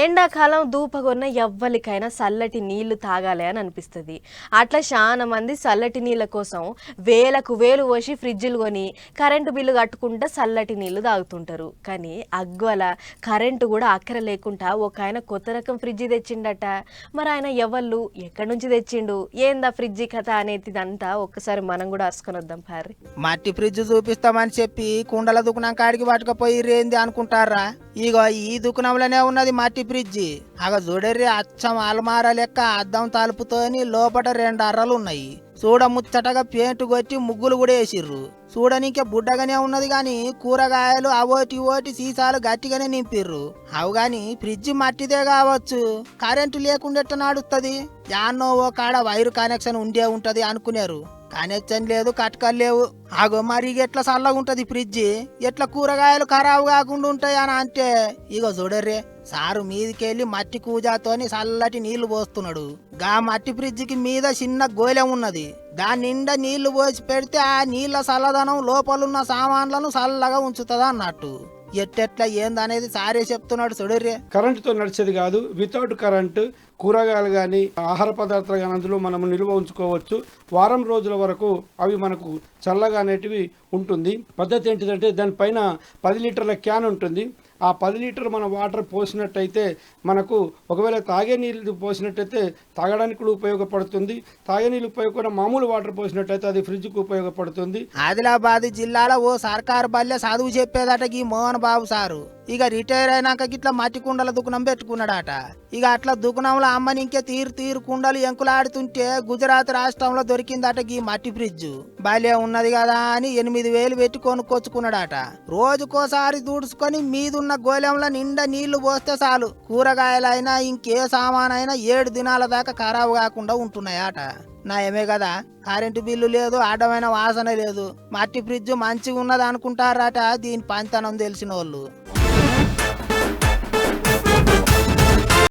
ఎండాకాలం దూపగొన్న ఎవ్వలికైనా చల్లటి నీళ్లు తాగాలి అని అనిపిస్తుంది. అట్లా చాలా మంది చల్లటి నీళ్ళ కోసం వేలకు వేలు పోసి ఫ్రిడ్జ్లు కొని కరెంటు బిల్లు కట్టుకుంటా చల్లటి నీళ్లు తాగుతుంటారు. కానీ అగ్వల కరెంటు కూడా అక్కర లేకుండా ఒక ఆయన కొత్త రకం ఫ్రిడ్జ్ తెచ్చిండట. మరి ఆయన ఎవళ్ళు ఎక్కడి నుంచి తెచ్చిండు, ఏందా ఫ్రిడ్జ్ కథ అనేటిదంతా ఒక్కసారి మనం కూడా అరుసుకొని వద్దాం పారి. మట్టి ఫ్రిడ్జ్ చూపిస్తామని చెప్పి కుండల దుకాణం కాడికి పట్టుకపోయి రేంది అనుకుంటారా? ఇగో ఈ దుకాణంలోనే ఉన్నది మట్టి ఫ్రిడ్జ్. అగ చూడర్రి, అచ్చం అల్మారా లెక్క అద్దం తలుపుతోని లోపట 2 అర్రలు ఉన్నాయి. చూడ ముచ్చటగా పెయింట్ కొట్టి ముగ్గులు కూడా వేసిర్రు. చూడనికే బుడ్డగానే ఉన్నది గాని కూరగాయలు అవోటి సీసాలు గట్టిగానే నింపిర్రు. అవు గాని ఫ్రిడ్జ్ మట్టిదే కావచ్చు, కరెంటు లేకుండా ఎట్లా నడుస్తుంది? యాన్నో ఓ కాడ వైరు కనెక్షన్ ఉండే ఉంటది అనుకునేరు. కనెక్షన్ లేదు, కట్కలు లేవు. అగో మరి ఎట్లా చల్లగా ఉంటది ఫ్రిడ్జ్? ఎట్లా కూరగాయలు ఖరాబు కాకుండా ఉంటాయి అని అంటే ఇగో చూడర్రే, సారు మీదికెళ్ళి మట్టి కూజాతోని చల్లటి నీళ్లు పోస్తున్నాడు. గా మట్టి ఫ్రిడ్జికి మీద చిన్న గోలెం ఉన్నది. దాని నిండా నీళ్లు పోసి పెడితే ఆ నీళ్ల చల్లదనం లోపలున్న సామాన్లను చల్లగా ఉంచుతుంది అన్నట్టు. ఎట్టెట్లా ఏందనేది సారే చెప్తున్నాడు చూడర్రే. కరెంటుతో నడిచేది కాదు, వితౌట్ కరెంటు కూరగాయలు కానీ ఆహార పదార్థాలు కానీ అందులో మనం నిల్వ ఉంచుకోవచ్చు. వారం రోజుల వరకు అవి మనకు చల్లగా అనేటివి ఉంటుంది. పద్ధతి ఏంటిదంటే దానిపైన 10 లీటర్ల క్యాన్ ఉంటుంది. ఆ 10 లీటర్ మన వాటర్ పోసినట్టయితే మనకు ఒకవేళ తాగే నీళ్ళు పోసినట్టయితే తాగడానికి కూడా ఉపయోగపడుతుంది. తాగే నీళ్ళు ఉపయోగపడిన మామూలు వాటర్ పోసినట్టయితే అది ఫ్రిడ్జ్కు ఉపయోగపడుతుంది. ఆదిలాబాద్ జిల్లాలో ఓ సర్కారు బల్లె చదువు చెప్పేదట ఈ మోహన్ బాబు సారు. ఇక రిటైర్ అయినాక గిట్లా మట్టి కుండల దుకాణం పెట్టుకున్నాడట. ఇక అట్లా దుకాణంలో అమ్మని ఇంకే తీరు కుండలు ఎంకులాడుతుంటే గుజరాత్ రాష్ట్రంలో దొరికిందట ఈ మట్టి ఫ్రిడ్జ్. భలే ఉన్నది కదా అని 8,000 పెట్టి కొనుక్కొచ్చుకున్నాడట. రోజుకోసారి దూడ్చుకొని మీదున్న గోళంలో నిండా నీళ్లు పోస్తే చాలు, కూరగాయలైనా ఇంకే సామానైనా 7 దినాల దాకా ఖరాబు కాకుండా ఉంటున్నాయట. నయమే కదా, కరెంటు బిల్లు లేదు, అడ్డమైన వాసన లేదు. మట్టి ఫ్రిడ్జ్ మంచిగా ఉన్నది అనుకుంటారట దీని పంతనం తెలిసిన వాళ్ళు.